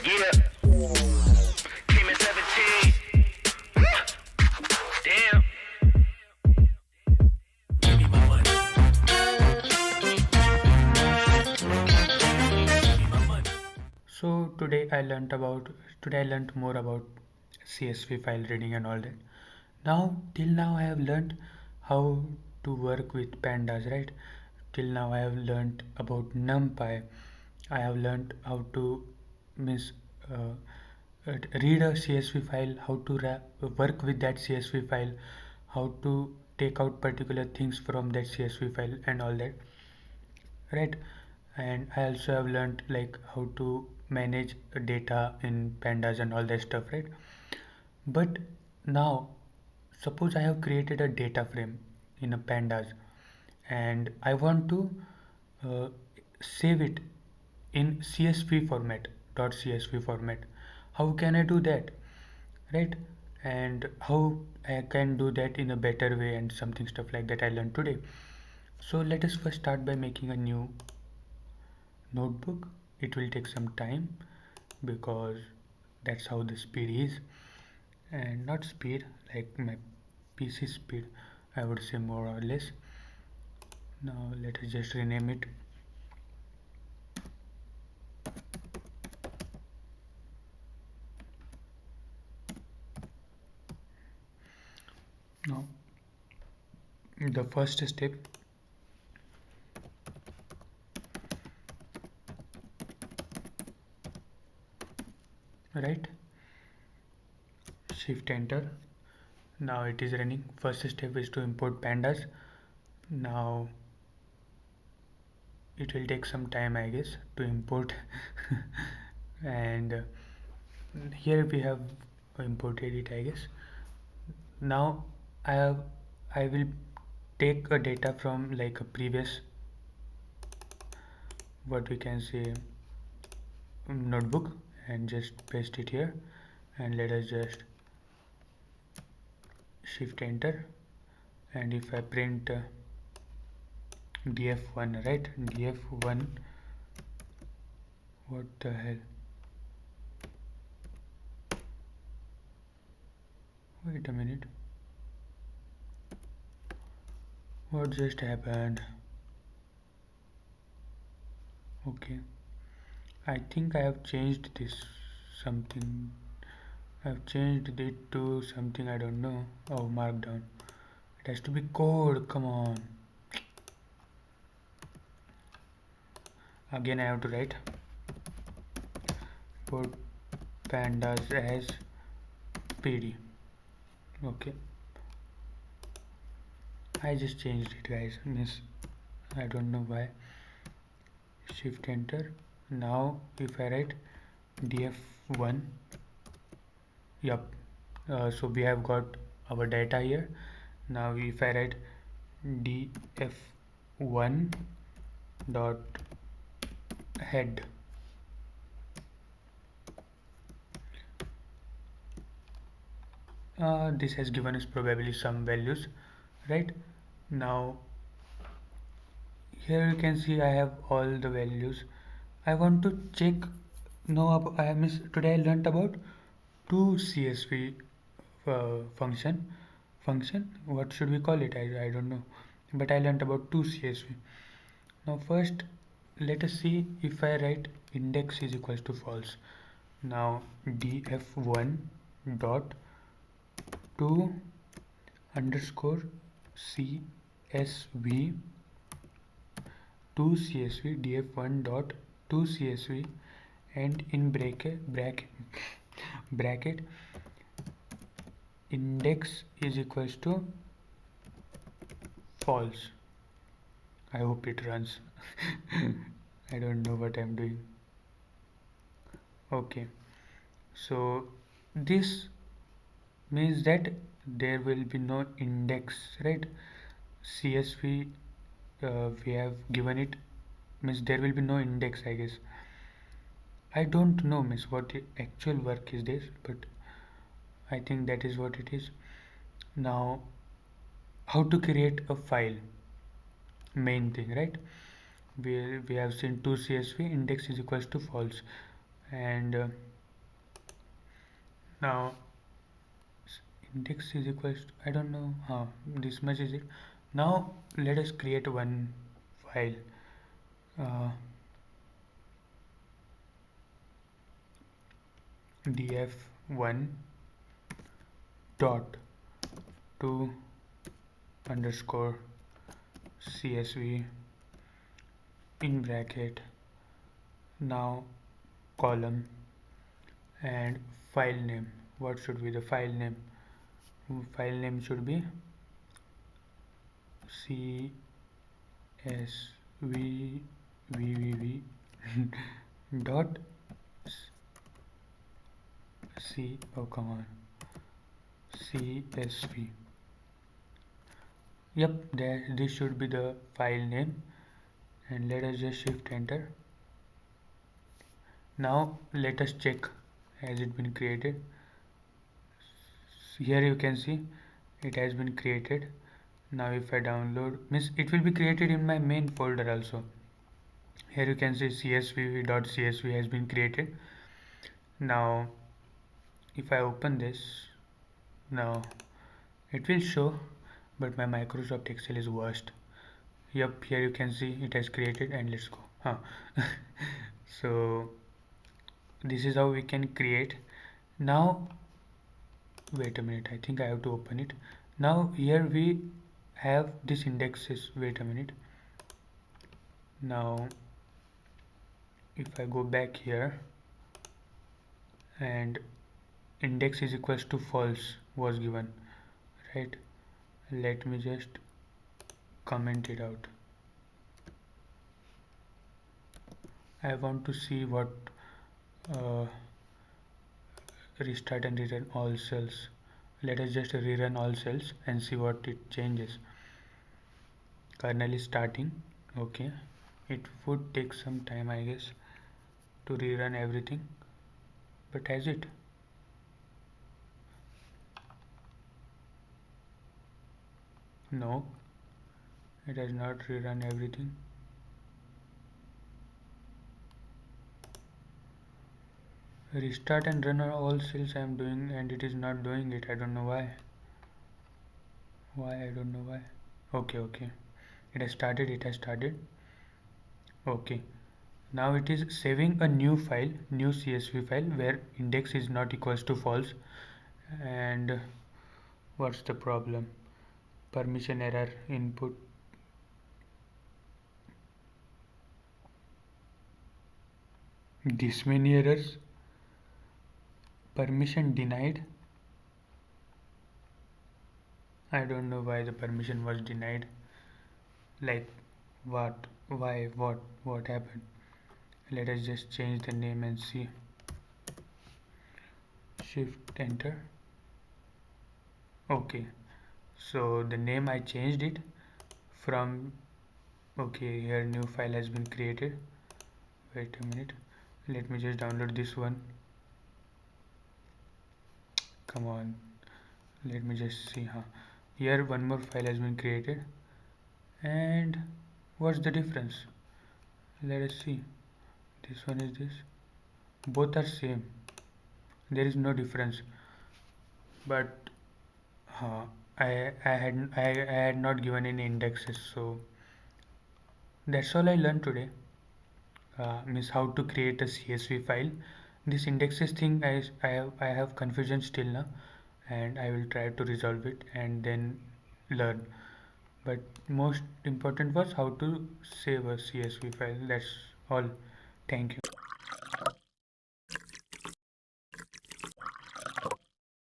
Yeah, came at 17. Damn. Give me my money. Give me my money. So today I learned more about CSV file reading and all that. Till now I have learned how to work with pandas, right? Till now I have learned about NumPy. I have learned how to means uh, read a CSV file, how to work with that CSV file, how to take out particular things from that CSV file and all that, right? And I also have learned like how to manage data in pandas and all that stuff, right? But now suppose I have created a data frame in a pandas and I want to uh, save it in csv format .csv format. How can I do that, right? And how I can do that in a better way and something stuff like that I learned today. So let us first start by making a new notebook. It will take some time because that's how the speed is, and not speed like my PC speed, I would say, more or less. Now let us just rename it. Now the first step, right? Shift enter. Now it is running. First step is to import pandas. Now it will take some time, I guess, to import. And here we have imported it, I guess. Now I will take a data from like a previous, what we can say, notebook, and just paste it here, and let us just shift enter. And if I print df1, right? Df1, what the hell, wait a minute, what just happened? Okay, I think I have changed this something. I've changed it to something I don't know. Oh, markdown. It has to be code. Come on. Again, I have to write put pandas as pd. Okay. I just changed it, guys. Miss, I don't know why. Shift enter. Now, if I write df1, yup. So we have got our data here. Now, if I write df1 dot head, this has given us probably some values, right? Now here you can see I have all the values. I want to check. No, I miss today I learnt about two CSV function. What should we call it? I don't know, but I learnt about two CSV. Now first let us see if I write index is equals to false. Now df1 dot to underscore csv to csv df1 dot to csv, and in bracket index is equals to false. I hope it runs. I don't know what I'm doing. Okay, so this means that there will be no index, right? CSV we have given it, means there will be no index, I guess. I don't know miss what the actual work is this, but I think that is what it is. Now how to create a file, main thing, right? We have seen to CSV index is equals to false, and now index is equals to, I don't know how this much is it. Now let us create one file, uh, df1 dot to underscore csv in bracket, now column, and file name. What should be the file name? File name should be csv dot c, oh come on, csv. Yep, there, this should be the file name, and let us just shift enter. Now let us check, has it been created? Here you can see it has been created. Now if I download, means it will be created in my main folder also. Here you can see csv.csv has been created. Now if I open this, now it will show, but my Microsoft Excel is worst. Yep, here you can see it has created, and let's go. So this is how we can create. Now wait a minute, I think I have to open it. Now here we have this indexes. Wait a minute. Now if I go back here, and index is equals to false was given, right? Let me just comment it out. I want to see what uh, restart and rerun all cells. Let us just rerun all cells and see what it changes. Kernel is starting. Okay, it would take some time, I guess, to rerun everything, but has it? No, it has not rerun everything. Restart and run all cells I am doing, and it is not doing it. I don't know why. I don't know why. Okay, it has started. Okay, now it is saving a new file, new csv file, where index is not equals to false. And what's the problem? Permission error input. This many errors. Permission denied. I don't know why the permission was denied. Like what? Why? What happened? Let us just change the name and see. Shift enter. Okay, so the name I changed it from. Okay, here new file has been created. Wait a minute, let me just download this one. Come on, let me just see. Here one more file has been created, and what's the difference? Let us see. This one is this. Both are same. There is no difference. But I had not given any indexes, so that's all I learned today. Means how to create a CSV file. This indexes thing, I have confusion still now, and I will try to resolve it and then learn. But most important was how to save a CSV file. That's all. Thank you.